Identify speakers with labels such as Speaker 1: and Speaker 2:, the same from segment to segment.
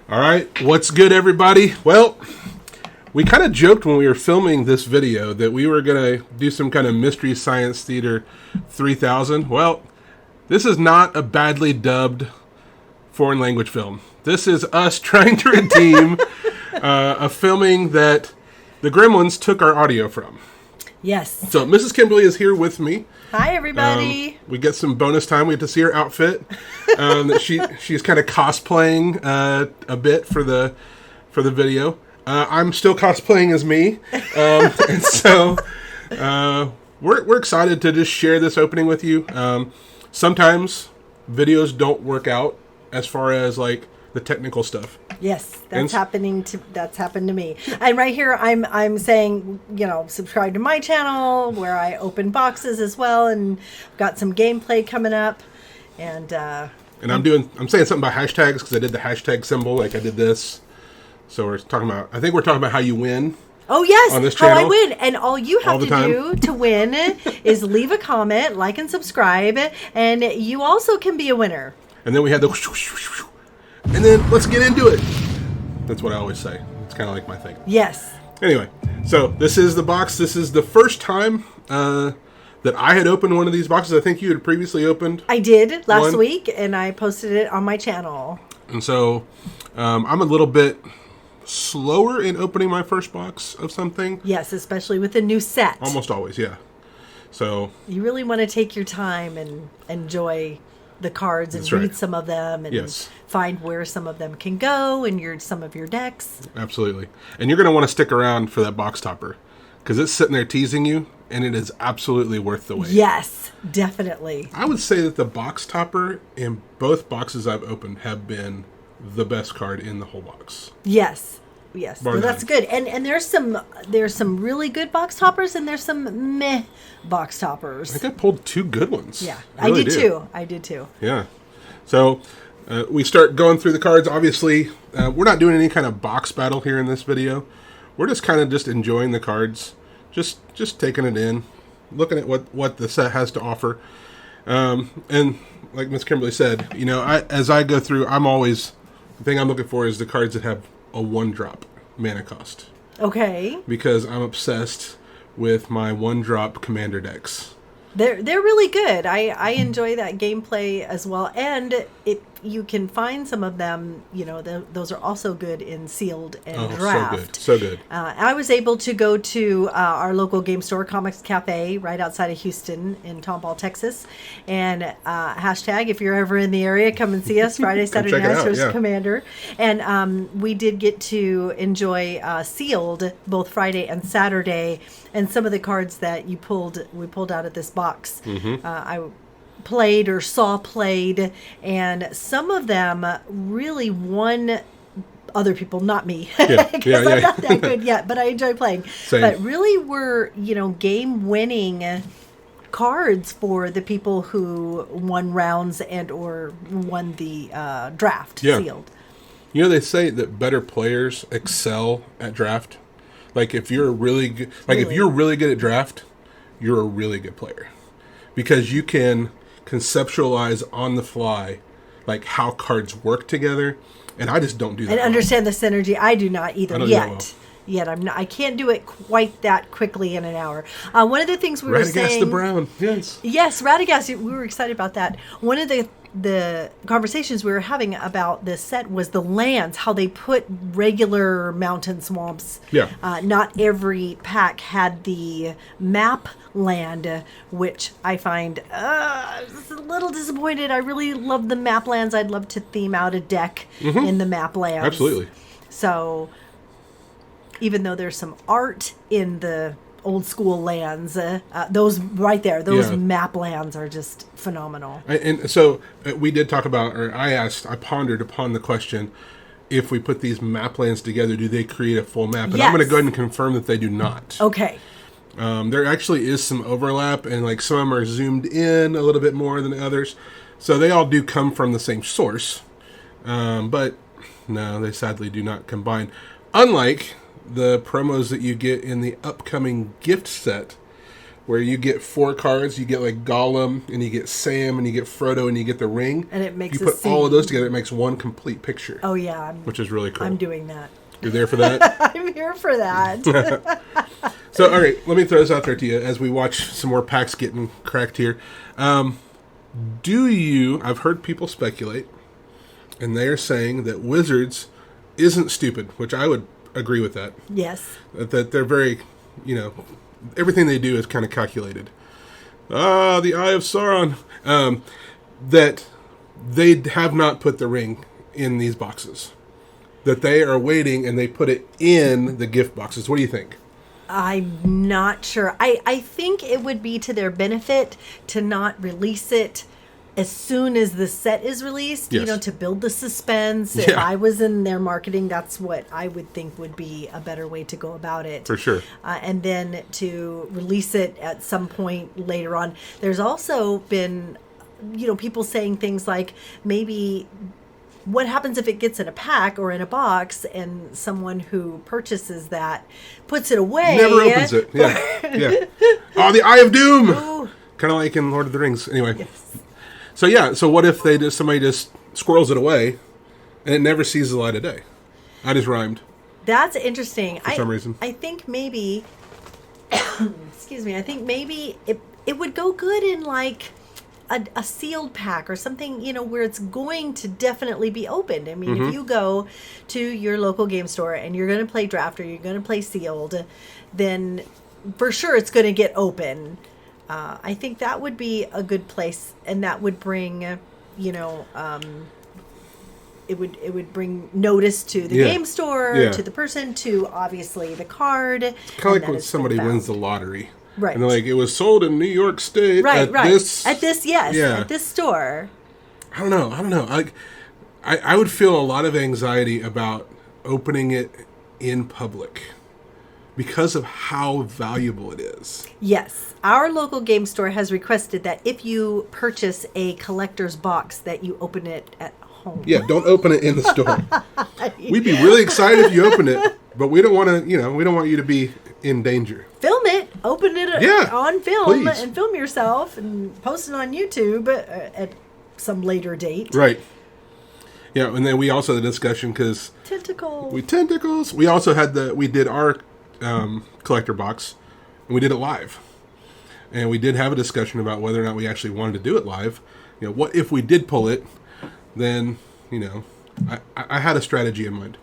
Speaker 1: All right, what's good, everybody? Well, we kind of joked when we were filming this video that we were going to do some kind of Mystery Science Theater 3000. Well, this is not a badly dubbed foreign language film. This is us trying to redeem a filming that the Gremlins took our audio from.
Speaker 2: Yes.
Speaker 1: So Mrs. Kimberly is here with me.
Speaker 2: Hi, everybody.
Speaker 1: We get some bonus time. We get to see her outfit. That she's kind of cosplaying a bit for the video. I'm still cosplaying as me, and so we're excited to just share this opening with you. Sometimes videos don't work out as far as like the technical stuff.
Speaker 2: Yes, that's happened to me. And right here, I'm saying, subscribe to my channel where I open boxes as well, and got some gameplay coming up, and I'm saying something about hashtags because I did the hashtag symbol, like I did this. So I think we're talking about how you win. Oh yes,
Speaker 1: on this channel,
Speaker 2: how I win, and all you have to do to win is leave a comment, like and subscribe, and you also can be a winner.
Speaker 1: And then we had the whoosh, whoosh, whoosh, whoosh. And then let's get into it. That's what I always say. It's kind of like my thing.
Speaker 2: Yes.
Speaker 1: Anyway, so this is the box. This is the first time that I had opened one of these boxes. I think you had previously opened.
Speaker 2: I did last week, and I posted it on my channel.
Speaker 1: And so I'm a little bit slower in opening my first box of something.
Speaker 2: Yes, especially with a new set.
Speaker 1: Almost always, yeah. So
Speaker 2: you really want to take your time and enjoy the cards and read some of them and find where some of them can go in some of your decks.
Speaker 1: Absolutely. And you're going to want to stick around for that box topper because it's sitting there teasing you, and it is absolutely worth the wait.
Speaker 2: Yes, definitely.
Speaker 1: I would say that the box topper in both boxes I've opened have been the best card in the whole box.
Speaker 2: Yes. Well, that's good. And there's some really good box toppers, and there's some meh box toppers.
Speaker 1: I think I pulled two good ones.
Speaker 2: Yeah, I did too.
Speaker 1: Yeah. So we start going through the cards. Obviously, we're not doing any kind of box battle here in this video. We're just kind of just enjoying the cards, just taking it in, looking at what the set has to offer. And like Miss Kimberly said, as I go through, the thing I'm looking for is the cards that have a 1-drop mana cost.
Speaker 2: Okay.
Speaker 1: Because I'm obsessed with my 1-drop commander decks.
Speaker 2: They're really good. I enjoy that gameplay as well, and you can find some of them. Those are also good in sealed and draft.
Speaker 1: So good.
Speaker 2: I was able to go to our local game store, Comix Cafe, right outside of Houston in Tomball, Texas, and hashtag if you're ever in the area, come and see us Friday, Saturday nights. There's Commander, and we did get to enjoy sealed both Friday and Saturday, and some of the cards that we pulled out of this box. I played or saw played, and some of them really won other people, not me, because I'm not that good yet, but I enjoy playing.
Speaker 1: Same.
Speaker 2: But really were game winning cards for the people who won rounds and or won the draft sealed.
Speaker 1: They say that better players excel at draft. Like if you're really good, if you're really good at draft, you're a really good player because you can conceptualize on the fly like how cards work together, and I just don't do that.
Speaker 2: And understand the synergy. I do not either yet.
Speaker 1: Well.
Speaker 2: I can't do it quite that quickly in an hour. One of the things we were saying,
Speaker 1: Radagast the Brown, yes,
Speaker 2: Radagast. We were excited about that. One of the conversations we were having about this set was the lands, how they put regular mountain swamps.
Speaker 1: Yeah.
Speaker 2: Not every pack had the map land, which I find a little disappointed. I really love the map lands. I'd love to theme out a deck in the map lands.
Speaker 1: Absolutely.
Speaker 2: So even though there's some art in the old school lands, those right there, those map lands are just phenomenal.
Speaker 1: And so we did talk about, or I pondered upon the question, if we put these map lands together, do they create a full map? And I'm going to go ahead and confirm that they do not.
Speaker 2: Okay.
Speaker 1: There actually is some overlap, and like some of them are zoomed in a little bit more than others. So they all do come from the same source. But no, they sadly do not combine. Unlike the promos that you get in the upcoming gift set, where you get 4 cards. You get like Gollum, and you get Sam, and you get Frodo, and you get the ring.
Speaker 2: And it makes
Speaker 1: you put all of those together, it makes one complete picture.
Speaker 2: Oh yeah,
Speaker 1: which is really cool.
Speaker 2: I'm doing that.
Speaker 1: You're there for that?
Speaker 2: I'm here for that.
Speaker 1: So, all right, let me throw this out there to you as we watch some more packs getting cracked here. I've heard people speculate, and they are saying that Wizards isn't stupid, which I would agree with that.
Speaker 2: Yes.
Speaker 1: That they're very, everything they do is kind of calculated. The Eye of Sauron. That they have not put the ring in these boxes. That they are waiting and they put it in the gift boxes. What do you think?
Speaker 2: I'm not sure. I think it would be to their benefit to not release it as soon as the set is released,
Speaker 1: yes.
Speaker 2: To build the suspense.
Speaker 1: Yeah.
Speaker 2: If I was in their marketing, that's what I would think would be a better way to go about it.
Speaker 1: For sure.
Speaker 2: And then to release it at some point later on. There's also been, people saying things like maybe what happens if it gets in a pack or in a box and someone who purchases that puts it away.
Speaker 1: Never opens it. Yeah. Oh, the Eye of Doom! Kind of like in Lord of the Rings. Anyway.
Speaker 2: Yes.
Speaker 1: So what if somebody just squirrels it away and it never sees the light of day? I just rhymed.
Speaker 2: That's interesting.
Speaker 1: For some reason.
Speaker 2: I think maybe, excuse me, I think maybe it would go good in like a sealed pack or something, where it's going to definitely be opened. I mean, if you go to your local game store and you're going to play draft or you're going to play sealed, then for sure it's going to get open. I think that would be a good place, and that would bring, it would bring notice to the game store, to the person, to obviously the card.
Speaker 1: It's kind of like when somebody wins the lottery.
Speaker 2: Right.
Speaker 1: And they're like, it was sold in New York State
Speaker 2: at
Speaker 1: this...
Speaker 2: At this store.
Speaker 1: I don't know. I would feel a lot of anxiety about opening it in public because of how valuable it is.
Speaker 2: Yes. Our local game store has requested that if you purchase a collector's box, that you open it at home.
Speaker 1: Yeah, don't open it in the store. We'd be really excited if you open it, but we don't want to, we don't want you to be in danger.
Speaker 2: Film it, open it on film,
Speaker 1: please.
Speaker 2: And film yourself and post it on YouTube at some later date.
Speaker 1: Right. Yeah, and then we also had a discussion because... Tentacles. We also had we did our collector box, and we did it live. And we did have a discussion about whether or not we actually wanted to do it live. What if we did pull it, then, I had a strategy in mind.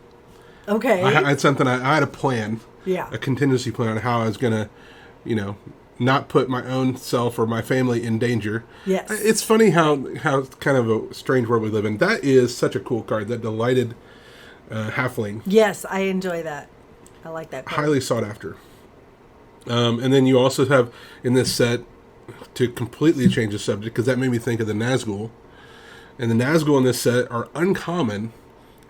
Speaker 2: Okay.
Speaker 1: I had something, I had a plan.
Speaker 2: Yeah.
Speaker 1: A contingency plan on how I was going to, not put my own self or my family in danger.
Speaker 2: Yes.
Speaker 1: It's funny how kind of a strange world we live in. That is such a cool card, that delighted halfling.
Speaker 2: Yes, I enjoy that. I like that card.
Speaker 1: Highly sought after. And then you also have in this set, to completely change the subject, because that made me think of the Nazgul. And the Nazgul in this set are uncommon,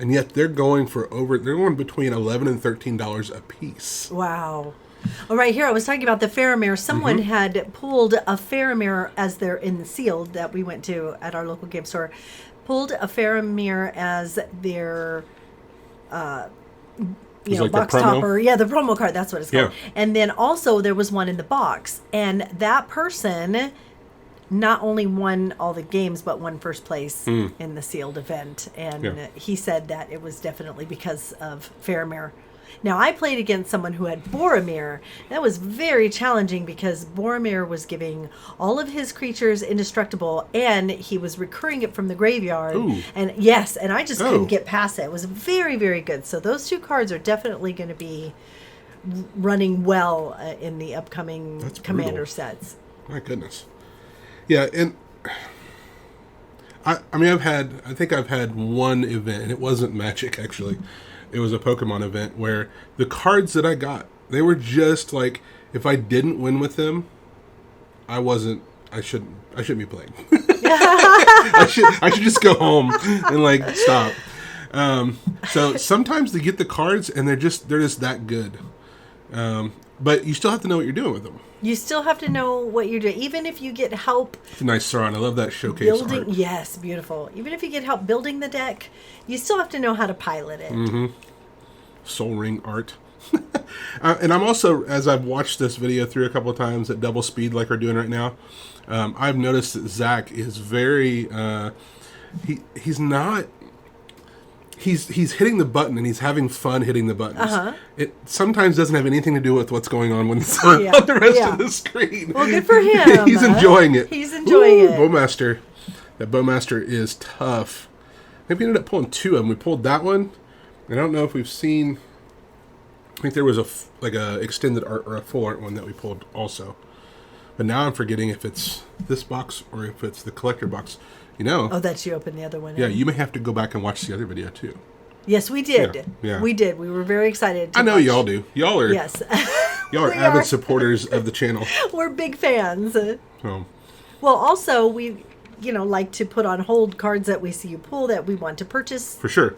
Speaker 1: and yet they're going between $11 and $13 a piece.
Speaker 2: Wow. Well, right here, I was talking about the Faramir. Someone had pulled a Faramir as they're in the sealed that we went to at our local game store. Pulled a Faramir as their,
Speaker 1: like
Speaker 2: box topper. Yeah, the promo card. That's what it's called.
Speaker 1: Yeah.
Speaker 2: And then also there was one in the box, and that person not only won all the games, but won first place in the sealed event. And he said that it was definitely because of Faramir. Now, I played against someone who had Boromir. That was very challenging because Boromir was giving all of his creatures indestructible, and he was recurring it from the graveyard.
Speaker 1: Ooh.
Speaker 2: And I just couldn't get past it. It was very, very good. So those two cards are definitely going to be running well in the upcoming Commander sets.
Speaker 1: My goodness. Yeah, and I think I've had one event, and it wasn't Magic, actually. It was a Pokemon event where the cards that I got, they were just like, if I didn't win with them, I shouldn't be playing. I should just go home and stop. So sometimes they get the cards and they're just that good. But you still have to know what you're doing with them.
Speaker 2: You still have to know what you're doing, even if you get help.
Speaker 1: It's a nice Sauron. I love that showcase art.
Speaker 2: Yes, beautiful. Even if you get help building the deck, you still have to know how to pilot it.
Speaker 1: Mm-hmm. Soul Ring art. And I'm also, as I've watched this video through a couple of times at double speed like we're doing right now, I've noticed that Zach is very, he's not, he's hitting the button and he's having fun hitting the buttons. It sometimes doesn't have anything to do with what's going on when it's on the rest of the screen.
Speaker 2: Well, good for him.
Speaker 1: He's enjoying it.
Speaker 2: He's enjoying it.
Speaker 1: Bowmaster. That Bowmaster is tough. I think we ended up pulling two of them. We pulled that one. I don't know if we've seen... I think there was a extended art or a full art one that we pulled also. But now I'm forgetting if it's this box or if it's the collector box. You know...
Speaker 2: Oh, that you opened the other one.
Speaker 1: Yeah, you may have to go back and watch the other video too.
Speaker 2: Yes, we did.
Speaker 1: Yeah.
Speaker 2: We did. We were very excited.
Speaker 1: I know y'all do. Y'all are...
Speaker 2: Yes.
Speaker 1: Y'all are avid supporters of the channel.
Speaker 2: We're big fans.
Speaker 1: Oh.
Speaker 2: Well, also, we... like to put on hold cards that we see you pull that we want to purchase.
Speaker 1: For sure.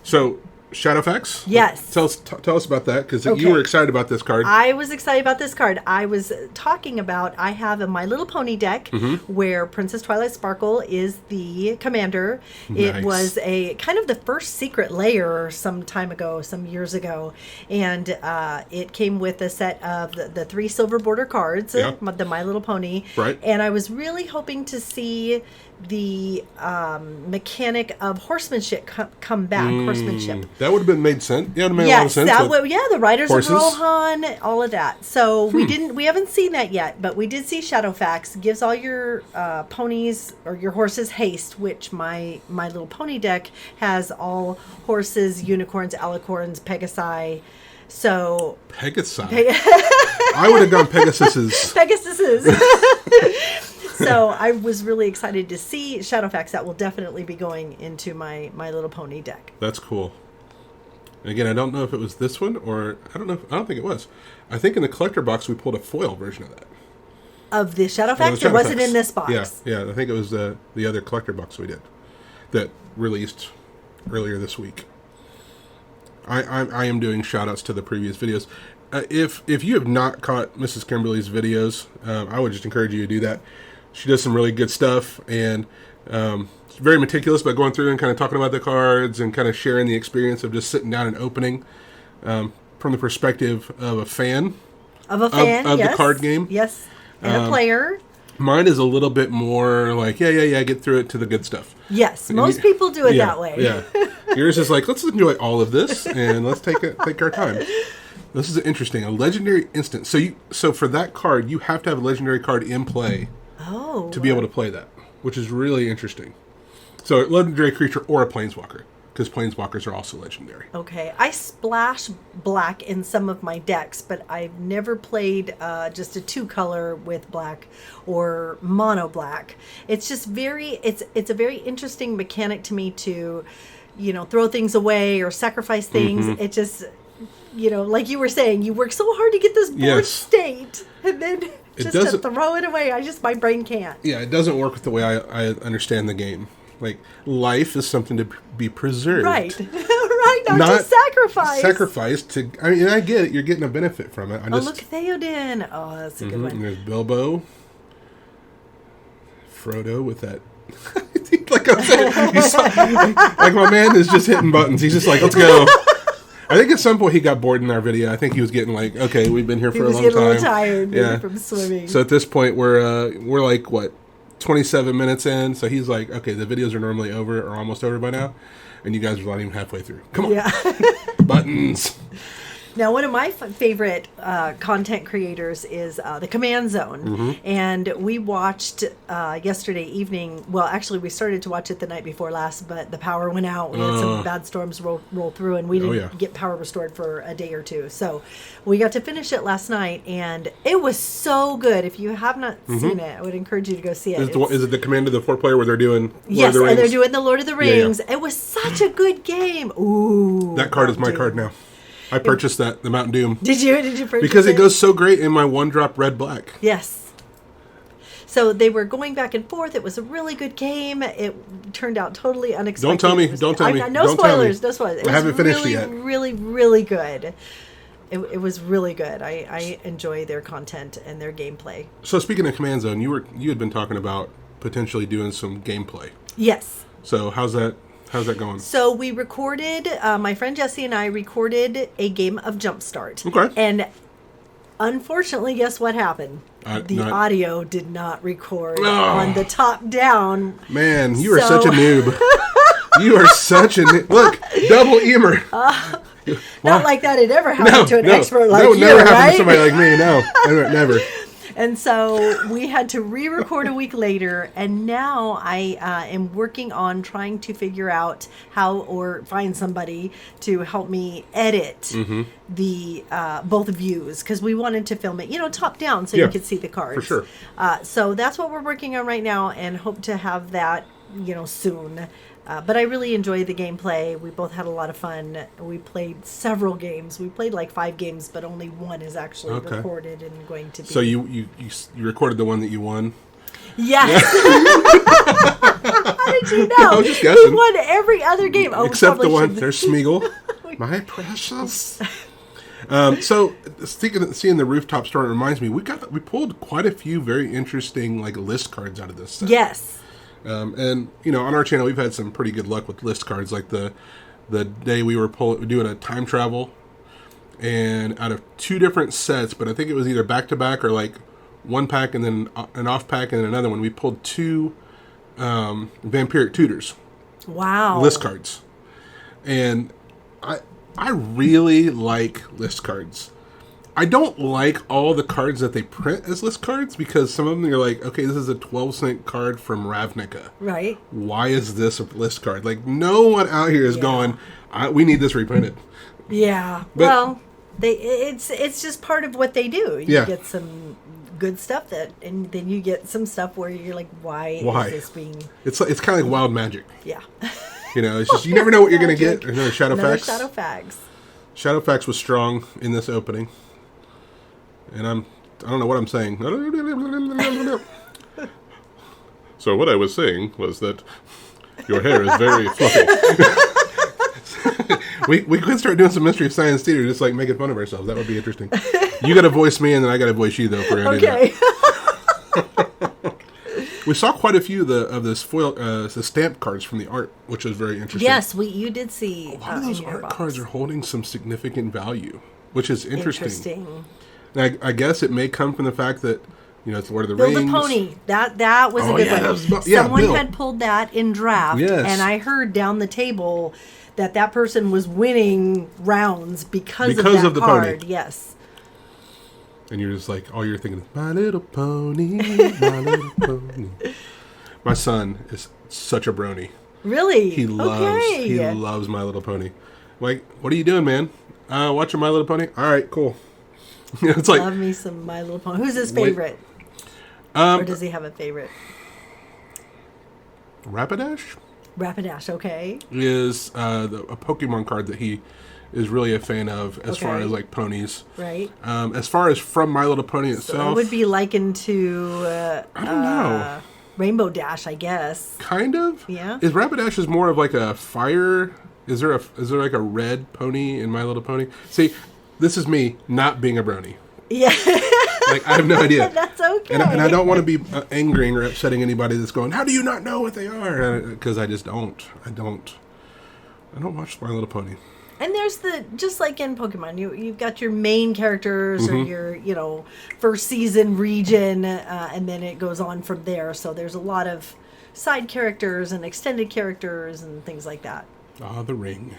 Speaker 1: So, Shadowfax?
Speaker 2: Yes.
Speaker 1: Tell us about that, because you were excited about this card.
Speaker 2: I was excited about this card. I was talking about, I have a My Little Pony deck where Princess Twilight Sparkle is the commander. Nice. It was a kind of the first secret layer some time ago, some years ago. And it came with a set of the 3 silver border cards, the My Little Pony.
Speaker 1: Right.
Speaker 2: And I was really hoping to see the mechanic of horsemanship come back. Horsemanship.
Speaker 1: That would have been made sense. Yeah, it would have made a lot of sense.
Speaker 2: The Riders
Speaker 1: horses.
Speaker 2: of Rohan, all of that. So we haven't seen that yet, but we did see Shadowfax. Gives all your ponies or your horses haste, which my Little Pony deck has all horses, unicorns, alicorns, Pegasi. So
Speaker 1: Pegasi. I would have gone Pegasuses.
Speaker 2: So I was really excited to see Shadowfax. That will definitely be going into my Little Pony deck.
Speaker 1: That's cool. And again, I don't know if it was this one or I don't think it was. I think in the collector box we pulled a foil version of that.
Speaker 2: Of the Shadowfax? It wasn't in this box.
Speaker 1: Yeah. I think it was the other collector box we did that released earlier this week. I am doing shout outs to the previous videos. If you have not caught Mrs. Kimberly's videos, I would just encourage you to do that. She does some really good stuff, and she's very meticulous about going through and kind of talking about the cards and kind of sharing the experience of just sitting down and opening from the perspective of a fan. Of the card game.
Speaker 2: Yes, and a player.
Speaker 1: Mine is a little bit more like, get through it to the good stuff.
Speaker 2: Yes, most people do it that way.
Speaker 1: Yeah. Yours is like, let's enjoy all of this, and let's take our time. This is interesting. A legendary instant. So for that card, you have to have a legendary card in play to be able to play that, which is really interesting. So a legendary creature or a planeswalker, because planeswalkers are also legendary.
Speaker 2: Okay. I splash black in some of my decks, but I've never played just a 2-color with black or mono black. It's just it's a very interesting mechanic to me to, throw things away or sacrifice things. It just, like you were saying, you work so hard to get this board state, and then to throw it away, my brain can't.
Speaker 1: Yeah, it doesn't work with the way I understand the game. Like, life is something to be preserved.
Speaker 2: Right. Right, not just sacrifice.
Speaker 1: Sacrifice to... I mean, I get it. You're getting a benefit from it.
Speaker 2: Look, Theoden. Oh, that's a good one.
Speaker 1: And there's Bilbo. Frodo with that... like I'm saying, like my man is just hitting buttons. He's just like, let's go. I think at some point he got bored in our video. I think he was getting like, okay, we've been here for a long time. He was getting a little tired from swimming. So at this point, we're like, what, 27 minutes in? So he's like, okay, the videos are normally over or almost over by now. And you guys are not even halfway through. Come on. Yeah. Buttons.
Speaker 2: Now, one of my favorite content creators is the Command Zone. And we watched yesterday evening. Well, actually, we started to watch it the night before last, but the power went out. We had some bad storms roll through, and we didn't get power restored for a day or two. So we got to finish it last night, and it was so good. If you have not seen it, I would encourage you to go see it.
Speaker 1: Is it the Command of the 4-player where they're doing
Speaker 2: Lord of the Rings? And they're doing the Lord of the Rings. Yeah. It was such a good game. Ooh.
Speaker 1: That card is my card now. I purchased the Mountain Doom.
Speaker 2: Did you purchase it?
Speaker 1: Because it goes so great in my 1-drop red-black.
Speaker 2: Yes. So they were going back and forth. It was a really good game. It turned out totally unexpected.
Speaker 1: Don't tell me.
Speaker 2: No spoilers. No spoilers.
Speaker 1: I haven't finished it yet.
Speaker 2: Really, really good. It was really good. I enjoy their content and their gameplay.
Speaker 1: So speaking of Command Zone, you had been talking about potentially doing some gameplay.
Speaker 2: Yes.
Speaker 1: So how's that How's that going?
Speaker 2: So we recorded, my friend Jesse and I recorded a game of Jumpstart.
Speaker 1: Okay.
Speaker 2: And unfortunately, guess what happened? The audio did not record on the top down.
Speaker 1: Man, you are such a noob. You are such a noob. Look, double emer.
Speaker 2: Not like that had ever happened to an expert like you, right?
Speaker 1: That would never happen to somebody like me, no. Never.
Speaker 2: And so we had to re-record a week later, and now I am working on trying to figure out how or find somebody to help me edit the both views, because we wanted to film it, top down so you could see the cards.
Speaker 1: For sure.
Speaker 2: So that's what we're working on right now, and hope to have that, soon. But I really enjoy the gameplay. We both had a lot of fun. We played several games. We played like 5 games, but only one is actually recorded and going to be.
Speaker 1: So you recorded the one that you won?
Speaker 2: Yes. How did you know?
Speaker 1: I was just guessing.
Speaker 2: We won every other game.
Speaker 1: Except the one. There's Smeagol. My precious. So seeing the rooftop store, it reminds me we pulled quite a few very interesting list cards out of this set.
Speaker 2: Yes.
Speaker 1: And on our channel we've had some pretty good luck with list cards. Like the day we were doing a time travel, and out of 2 different sets, but I think it was either back to back or one pack and then an off pack and then another one, we pulled 2 Vampiric Tutors.
Speaker 2: Wow.
Speaker 1: List cards. And I really like list cards. I don't like all the cards that they print as list cards, because some of them you're like, okay, this is a 12-cent card from Ravnica. Right. Why is this a list card? No one out here is going, we need this reprinted.
Speaker 2: Yeah. But, it's just part of what they do. You get some good stuff and then you get some stuff where you're like, why is this being...
Speaker 1: It's kind of like wild magic.
Speaker 2: Yeah.
Speaker 1: It's just, you never know what you're going to get. Another Shadowfax.
Speaker 2: Shadowfax.
Speaker 1: Shadowfax was strong in this opening. And I don't know what I'm saying. So what I was saying was that your hair is very fluffy. we could start doing some Mystery Science Theater, just making fun of ourselves. That would be interesting. You got to voice me, and then I got to voice you, though. For okay. We saw quite a few of the foil, the stamp cards from the art, which was very interesting.
Speaker 2: Yes, you did see.
Speaker 1: A lot of those art cards are holding some significant value, which is interesting. And I guess it may come from the fact that, it's Lord of the Rings.
Speaker 2: Build a Pony. That was a good one. Someone had pulled that in draft, and I heard down the table that person was winning rounds because of that card. Pony. Yes.
Speaker 1: And you're just all you're thinking is, My Little Pony, My Little Pony. My son is such a brony.
Speaker 2: Really?
Speaker 1: He loves My Little Pony. What are you doing, man? Watching My Little Pony? All right, cool. It's
Speaker 2: love me some My Little Pony. Who's his favorite? Or does he have a favorite?
Speaker 1: Rapidash?
Speaker 2: Rapidash, okay.
Speaker 1: Is a Pokemon card that he is really a fan of as far as ponies. Right. As far as from My Little Pony itself.
Speaker 2: So it would be likened to I don't know. Rainbow Dash, I guess.
Speaker 1: Kind of?
Speaker 2: Yeah.
Speaker 1: Is Rapidash is more of a fire? Is there a red pony in My Little Pony? See, this is me not being a brony. Yeah. I have no idea.
Speaker 2: That's okay.
Speaker 1: And I don't want to be angering or upsetting anybody that's going, how do you not know what they are? Because I just don't. I don't watch My Little Pony.
Speaker 2: And there's just like in Pokemon, you've got your main characters or your, first season region, and then it goes on from there. So there's a lot of side characters and extended characters and things like that.
Speaker 1: The ring.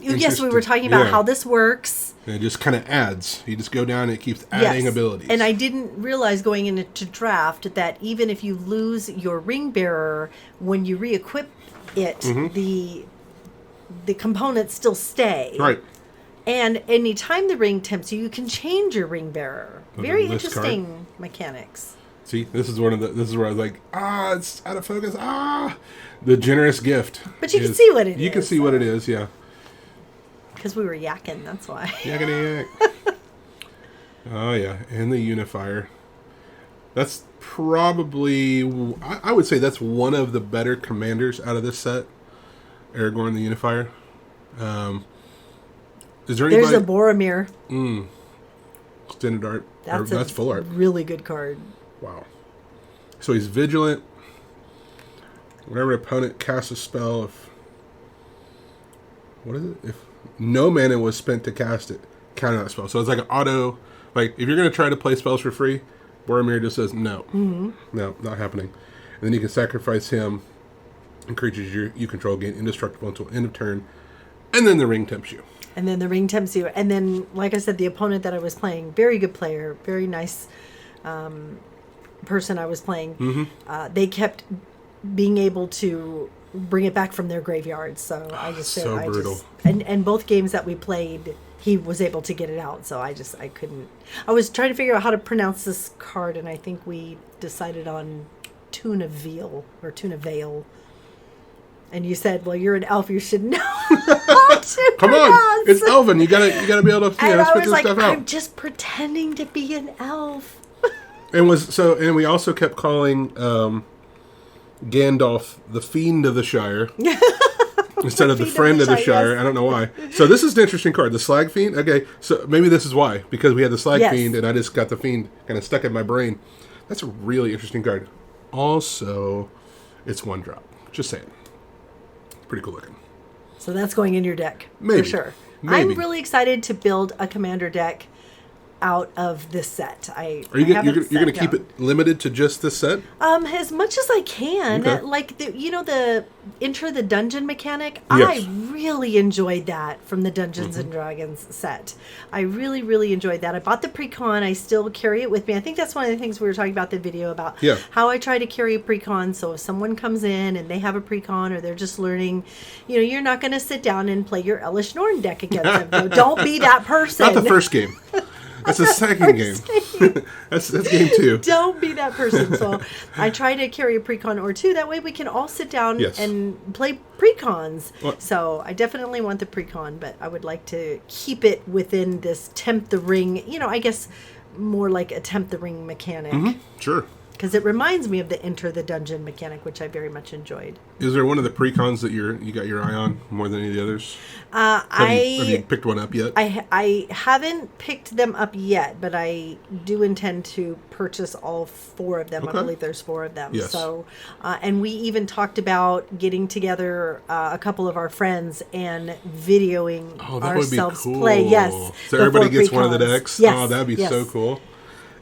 Speaker 2: Yes, we were talking about how this works.
Speaker 1: And it just kind of adds. You just go down and it keeps adding abilities.
Speaker 2: And I didn't realize going into draft that even if you lose your ring bearer, when you re-equip it, the components still stay.
Speaker 1: Right.
Speaker 2: And anytime the ring tempts you, you can change your ring bearer. Very interesting mechanics.
Speaker 1: See, this is where I was like, it's out of focus. The generous gift.
Speaker 2: But you can see what it is.
Speaker 1: You can see what it is, yeah.
Speaker 2: Because we were yakking, that's why.
Speaker 1: Yakety yak. Oh, yeah. And the unifier. That's probably, I would say that's one of the better commanders out of this set. Aragorn the unifier. Is there anybody?
Speaker 2: There's a Boromir.
Speaker 1: Extended art.
Speaker 2: That's
Speaker 1: full art.
Speaker 2: Really good card.
Speaker 1: Wow. So he's vigilant. Whenever an opponent casts a spell, if no mana was spent to cast it, counter that spell. So it's like an auto. Like if you're going to try to play spells for free, Boromir just says no, no, not happening. And then you can sacrifice him, and creatures you control gain indestructible until end of turn, and then the ring tempts you.
Speaker 2: And then, like I said, the opponent that I was playing, very good player, very nice person I was playing. They kept being able to bring it back from their graveyards. So I just said,
Speaker 1: so brutal.
Speaker 2: And both games that we played, he was able to get it out. So I couldn't. I was trying to figure out how to pronounce this card, and I think we decided on Tuna Veal or Tuna Veil. And you said, "Well, you're an elf. You should know how to
Speaker 1: Come on, it's Elven. You gotta be able to
Speaker 2: and
Speaker 1: let's
Speaker 2: I
Speaker 1: put
Speaker 2: was
Speaker 1: this
Speaker 2: like,
Speaker 1: stuff out."
Speaker 2: I'm just pretending to be an elf.
Speaker 1: And we also kept calling Gandalf the Fiend of the Shire instead of the Friend of the Shire. Yes. I don't know why. So this is an interesting card, the Slag Fiend. Okay, so maybe this is why, because we had the Slag Fiend and I just got the Fiend kind of stuck in my brain. That's a really interesting card. Also, it's 1-drop. Just saying. Pretty cool looking.
Speaker 2: So that's going in your deck.
Speaker 1: Maybe.
Speaker 2: For sure.
Speaker 1: Maybe.
Speaker 2: I'm really excited to build a commander deck out of this set.
Speaker 1: Are you going to keep it limited to just this set?
Speaker 2: As much as I can.
Speaker 1: Okay.
Speaker 2: Like the Enter the Dungeon mechanic.
Speaker 1: Yes.
Speaker 2: I really enjoyed that from the Dungeons and Dragons set. I really, really enjoyed that. I bought the pre-con. I still carry it with me. I think that's one of the things we were talking about in the video about how I try to carry a pre-con. So if someone comes in and they have a pre-con or they're just learning, you're not going to sit down and play your Elish Norn deck against them. Don't be that person.
Speaker 1: Not the first game. That's the second game. that's game 2.
Speaker 2: Don't be that person. So I try to carry a pre-con or 2. That way we can all sit down and play pre-cons. Well, so I definitely want the pre-con, but I would like to keep it within this tempt the ring, I guess more like a tempt the ring mechanic.
Speaker 1: Sure.
Speaker 2: Because it reminds me of the Enter the Dungeon mechanic, which I very much enjoyed.
Speaker 1: Is there one of the pre-cons that you got your eye on more than any of the others? Have you picked one up yet?
Speaker 2: I haven't picked them up yet, but I do intend to purchase all 4 of them. Okay. I believe there's 4 of them.
Speaker 1: Yes.
Speaker 2: So, and we even talked about getting together a couple of our friends and videoing ourselves play. Yes.
Speaker 1: So everybody gets one of the decks?
Speaker 2: Yes.
Speaker 1: Oh, that'd be so cool.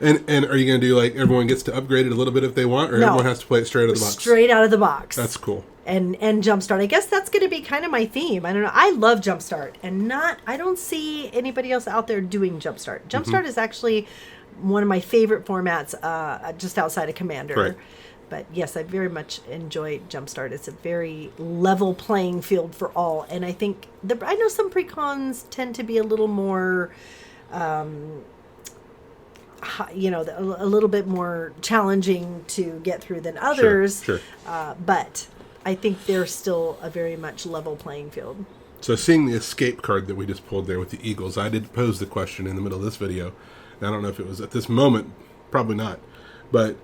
Speaker 1: And are you going to do like everyone gets to upgrade it a little bit if they want, or everyone has to play it straight out of the box?
Speaker 2: Straight out of the box.
Speaker 1: That's cool.
Speaker 2: And Jumpstart. I guess that's going to be kind of my theme. I don't know. I love Jumpstart, and I don't see anybody else out there doing Jumpstart. Jumpstart is actually one of my favorite formats, just outside of Commander.
Speaker 1: Right.
Speaker 2: But yes, I very much enjoyed Jumpstart. It's a very level playing field for all, and I think I know some pre-cons tend to be a little more. A little bit more challenging to get through than others.
Speaker 1: Sure.
Speaker 2: But I think they're still a very much level playing field.
Speaker 1: So seeing the escape card that we just pulled there with the Eagles, I did pose the question in the middle of this video. And I don't know if it was at this moment, probably not. But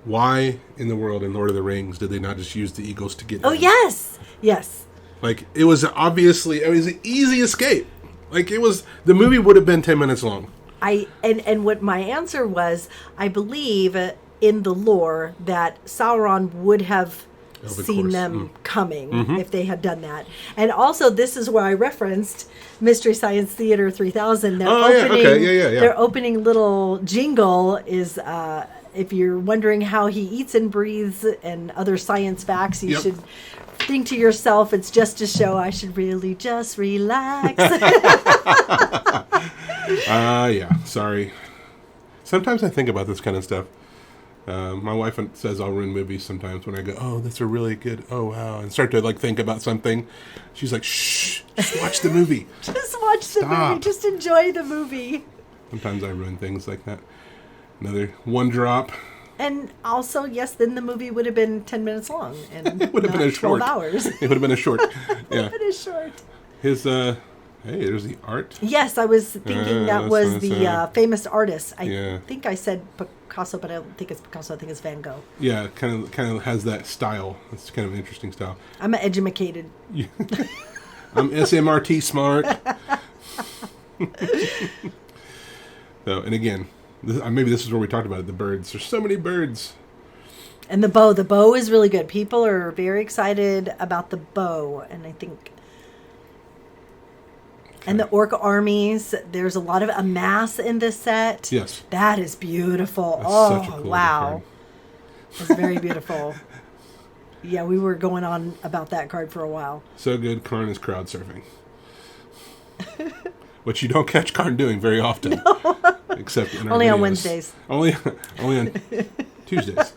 Speaker 1: why in the world in Lord of the Rings did they not just use the Eagles to get
Speaker 2: Oh,
Speaker 1: in?
Speaker 2: yes. Yes.
Speaker 1: Like, it was an easy escape. Like, the movie would have been 10 minutes long.
Speaker 2: And what my answer was, I believe in the lore that Sauron would have seen them coming if they had done that. And also, this is where I referenced Mystery Science Theater 3000. Their opening little jingle is, if you're wondering how he eats and breathes and other science facts, you should think to yourself, it's just a show. I should really just relax.
Speaker 1: Sorry. Sometimes I think about this kind of stuff. My wife says I'll ruin movies sometimes when I go, oh, that's a really good, oh, wow, and start to think about something. She's like, shh, just watch the movie.
Speaker 2: Just watch the movie. Just enjoy the movie.
Speaker 1: Sometimes I ruin things like that. Another 1-drop.
Speaker 2: And also, yes, then the movie would have been 10 minutes long. And
Speaker 1: it would have been a
Speaker 2: 12
Speaker 1: short.
Speaker 2: hours.
Speaker 1: It would have been a short.
Speaker 2: It would have been a short.
Speaker 1: His, hey, there's the art.
Speaker 2: Yes, I was thinking that was the famous artist. I think I said Picasso, but I don't think it's Picasso. I think it's Van Gogh.
Speaker 1: Yeah, kind of has that style. It's kind of an interesting style.
Speaker 2: I'm educated.
Speaker 1: I'm SMRT smart. So, and again, maybe this is where we talked about it, the birds. There's so many birds.
Speaker 2: And the bow is really good. People are very excited about the bow, and I think... And the orc armies, there's a lot of amass in this set.
Speaker 1: Yes.
Speaker 2: That is beautiful.
Speaker 1: That's such a cool
Speaker 2: wow.
Speaker 1: card.
Speaker 2: It's very beautiful. Yeah, we were going on about that card for a while.
Speaker 1: So good, Karn is crowd surfing. Which you don't catch Karn doing very often. No. Except in our
Speaker 2: only
Speaker 1: videos.
Speaker 2: On Wednesdays.
Speaker 1: Only on Tuesdays.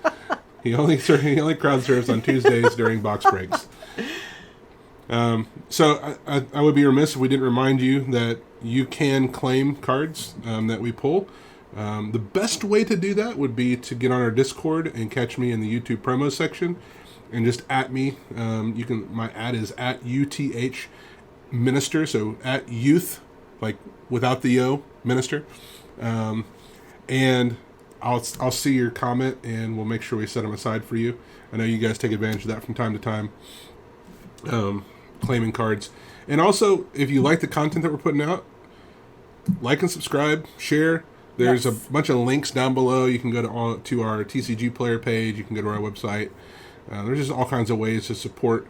Speaker 1: He only crowd surfs on Tuesdays during box breaks. So I would be remiss if we didn't remind you that you can claim cards that we pull. The best way to do that would be to get on our Discord and catch me in the YouTube promo section and just at me. My ad is at UTH Minister, so at youth, like without the O, Minister. And I'll see your comment and we'll make sure we set them aside for you. I know you guys take advantage of that from time to time. Claiming cards. And also, if you like the content that we're putting out, like and subscribe, share. There's a bunch of links down below. You can go to our TCG player page. You can go to our website. There's just all kinds of ways to support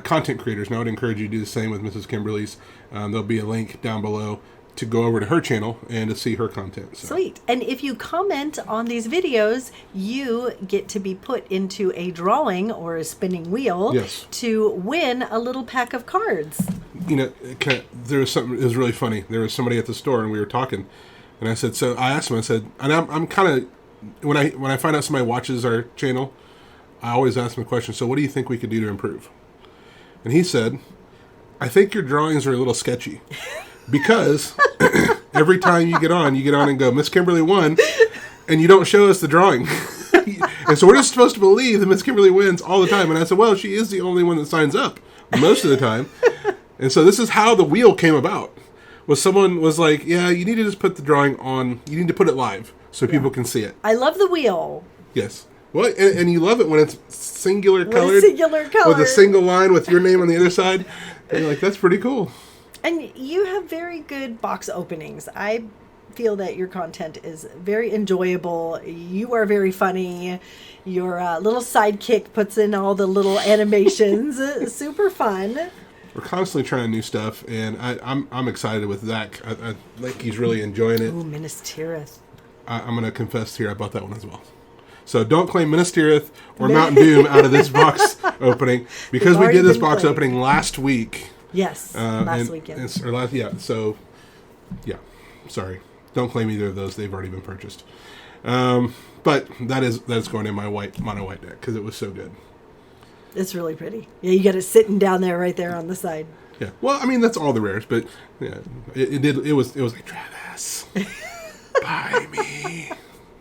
Speaker 1: content creators. And I would encourage you to do the same with Mrs. Kimberly's. There'll be a link down below to go over to her channel and to see her content. So.
Speaker 2: Sweet. And if you comment on these videos, you get to be put into a drawing or a spinning wheel to win a little pack of cards.
Speaker 1: You know, there was something, it was really funny. There was somebody at the store and we were talking and I said, so I asked him, I said, and I'm kind of, when I find out somebody watches our channel, I always ask him a question. So what do you think we could do to improve? And he said, I think your drawings are a little sketchy. Because every time you get on and go, Miss Kimberly won, and you don't show us the drawing. And so we're just supposed to believe that Miss Kimberly wins all the time. And I said, well, she is the only one that signs up most of the time. And so this is how the wheel came about. Was someone was like, yeah, you need to just put the drawing on. You need to put it live so people can see it.
Speaker 2: I love the wheel.
Speaker 1: Yes. Well, and you love it when it's singular colored.
Speaker 2: Singular color.
Speaker 1: With a single line with your name on the other side. And you're like, that's pretty cool.
Speaker 2: And you have very good box openings. I feel that your content is very enjoyable. You are very funny. Your little sidekick puts in all the little animations. Super fun.
Speaker 1: We're constantly trying new stuff, and I'm excited with Zach. I think he's really enjoying it.
Speaker 2: Ooh, Minas Tirith.
Speaker 1: I'm going to confess here, I bought that one as well. So don't claim Minas Tirith or Mountain Doom out of this box opening because we did this box opening last week.
Speaker 2: Yes, last weekend.
Speaker 1: So, sorry. Don't claim either of those. They've already been purchased. But that's going in my mono white deck because it was so good.
Speaker 2: It's really pretty. Yeah, you got it sitting down there right there on the side.
Speaker 1: Yeah. Well, I mean, that's all the rares, but yeah, it was like, Travis, buy me. I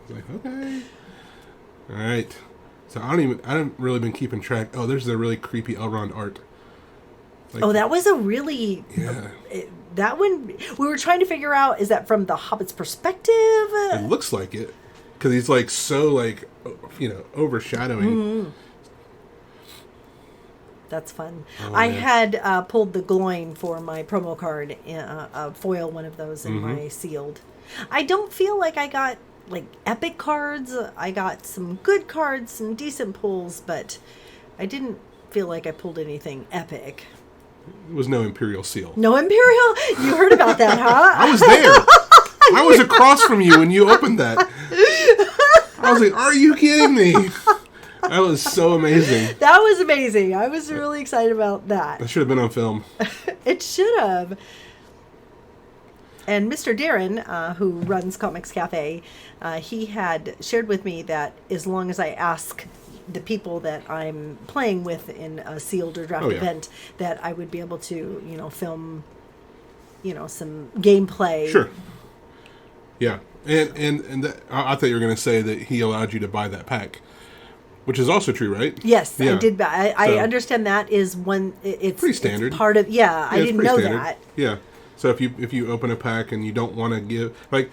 Speaker 1: was like, okay. All right. So I haven't really been keeping track. Oh, there's the really creepy Elrond art.
Speaker 2: Like, that was a really...
Speaker 1: Yeah.
Speaker 2: That one, we were trying to figure out, is that from the Hobbit's perspective?
Speaker 1: It looks like it. Because he's like so overshadowing. Mm-hmm.
Speaker 2: That's fun. I had pulled the Gloin for my promo card, foil one of those in my sealed. I don't feel like I got epic cards. I got some good cards, some decent pulls, but I didn't feel like I pulled anything epic.
Speaker 1: It was no Imperial Seal.
Speaker 2: No Imperial? You heard about that, huh?
Speaker 1: I was there. I was across from you when you opened that. I was like, are you kidding me? That was so amazing.
Speaker 2: That was amazing. I was really excited about that.
Speaker 1: That should have been on film.
Speaker 2: It should have. And Mr. Darren, who runs Comix Cafe, he had shared with me that as long as I ask the people that I'm playing with in a sealed or draft event, that I would be able to, film, some gameplay.
Speaker 1: Sure. Yeah. And I thought you were going to say that he allowed you to buy that pack, which is also true, right?
Speaker 2: Yes, yeah. I did. I understand that is one. It's pretty standard. It's part of I didn't know standard. That.
Speaker 1: Yeah. So if you open a pack and you don't want to give, like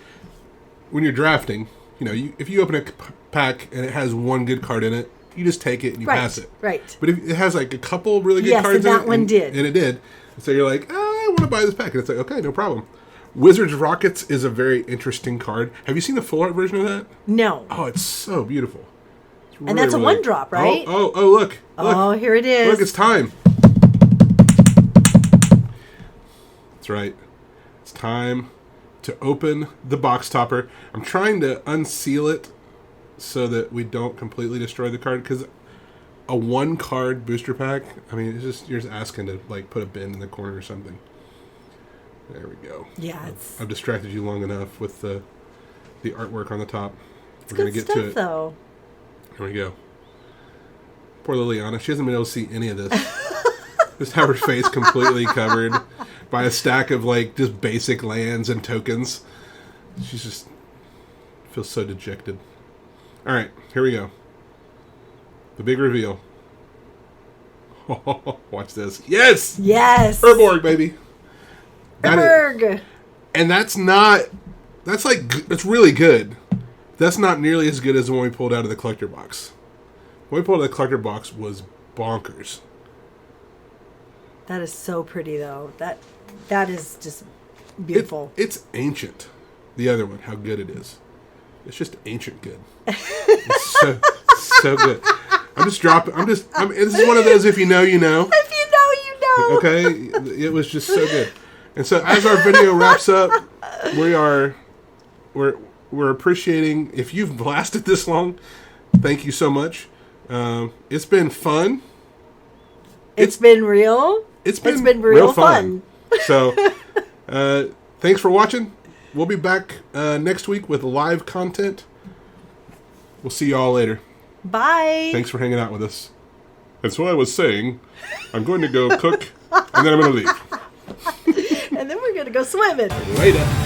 Speaker 1: when you're drafting, if you open a pack and it has one good card in it, you just take it and you pass it.
Speaker 2: Right.
Speaker 1: But if it has like a couple really good cards in it,
Speaker 2: one did.
Speaker 1: And it did. So you're like, I want to buy this pack. And it's like, okay, no problem. Wizards Rockets is a very interesting card. Have you seen the full art version of that?
Speaker 2: No.
Speaker 1: Oh, it's so beautiful.
Speaker 2: Really, and that's a one drop, right?
Speaker 1: Oh, look.
Speaker 2: Oh, here it is.
Speaker 1: Look, it's time. That's right. It's time to open the box topper. I'm trying to unseal it so that we don't completely destroy the card, because a one card booster pack, I mean, it's just, you're just asking to like put a bin in the corner or something. There we go.
Speaker 2: Yeah,
Speaker 1: I've distracted you long enough with the artwork on the top.
Speaker 2: We're going to get to it. Though.
Speaker 1: Here we go. Poor Liliana. She hasn't been able to see any of this. Just have her face completely covered by a stack of like just basic lands and tokens. She's just feels so dejected. All right, here we go. The big reveal. Watch this. Yes.
Speaker 2: Yes.
Speaker 1: Urborg, baby.
Speaker 2: Urborg.
Speaker 1: And that's it's really good. That's not nearly as good as the one we pulled out of the collector box. The one we pulled out of the collector box was bonkers.
Speaker 2: That is so pretty, though. That is just beautiful.
Speaker 1: It's ancient. The other one, how good it is. It's just ancient good. It's so good. This is one of those, if you know, you know.
Speaker 2: If you know, you know.
Speaker 1: Okay? It was just so good. And so as our video wraps up, we're appreciating, if you've lasted this long, thank you so much. It's been fun.
Speaker 2: It's been real.
Speaker 1: It's been real fun. So, thanks for watching. We'll be back next week with live content. We'll see you all later.
Speaker 2: Bye.
Speaker 1: Thanks for hanging out with us. And so I was saying, I'm going to go cook, and then I'm going to leave.
Speaker 2: And then we're going to go swimming.
Speaker 1: Later.